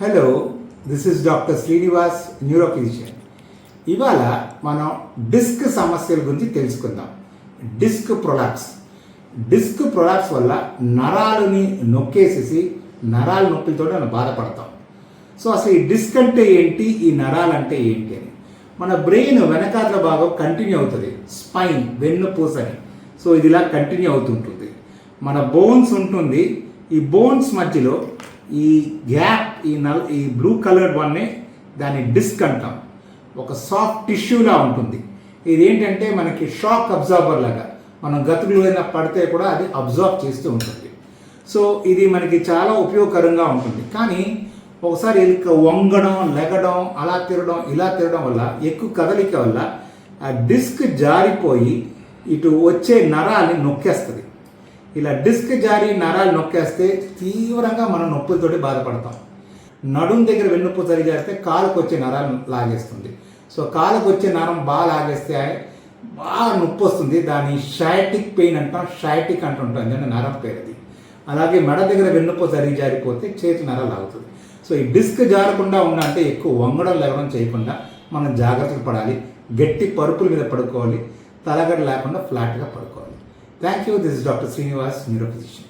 Hello, this is doctor Srinivas, neuro physician. ఇవాళ మనం disc సమస్యల గురించి తెలుసుకుందాం. డిస్క్ ప్రొలాప్స్ వల్ల నరాలని నొక్కేసేసి నరాల నొప్పిలతో మనం బాధపడతాం. సో అసలు ఈ డిస్క్ అంటే ఏంటి, ఈ నరాలు అంటే ఏంటి అని మన బ్రెయిన్ వెనకాతల భాగం కంటిన్యూ అవుతుంది. స్పైన్, వెన్నుపూసని. సో ఇది ఇలా కంటిన్యూ అవుతుంటుంది. మన బోన్స్ ఉంటుంది. ఈ బోన్స్ మధ్యలో ఈ గ్యాప్, ఈ బ్లూ కలర్డ్ వన్నే దాన్ని డిస్క్ అంటాం. ఒక సాఫ్ట్ టిష్యూలా ఉంటుంది. ఇది ఏంటంటే మనకి షాక్ అబ్జార్బర్ లాగా, మనం గతుకులు ఏదైనా పడితే కూడా అది అబ్జార్బ్ చేస్తూ ఉంటుంది. సో ఇది మనకి చాలా ఉపయోగకరంగా ఉంటుంది. కానీ ఒకసారి వంగడం, లెగడం, అలా తిరగడం, ఇలా తిరగడం వల్ల, ఎక్కువ కదలిక వల్ల ఆ డిస్క్ జారిపోయి ఇటు వచ్చే నరాల్ని నొక్కేస్తుంది. ఇలా డిస్క్ జారి నరాలు నొక్కేస్తే తీవ్రంగా మనం నొప్పులతోటి బాధపడతాం. నడుం దగ్గర వెన్నుపూ సరి చేస్తే కాలుకు వచ్చే నరాలు లాగేస్తుంది. సో కాలుకు వచ్చే నరం బాగా లాగేస్తే బాగా నొప్పి వస్తుంది. దాన్ని షయాటిక్ పెయిన్ అంటాం, షయాటిక్ అంటుంటాం, ఎందుకంటే నరం పేరుది. అలాగే మెడ దగ్గర వెన్నుపూ సరి జారిపోతే చేతి నరాలు లాగుతుంది. సో ఈ డిస్క్ జారకుండా ఉండాలంటే ఎక్కువ వంగడం లేవడం చేయకుండా మనం జాగ్రత్తలు పడాలి. గట్టి పరుపుల మీద పడుకోవాలి. తలగడ లేకుండా ఫ్లాట్గా పడుకోవాలి. Thank you. This is Dr. Srinivas, Neurophysician.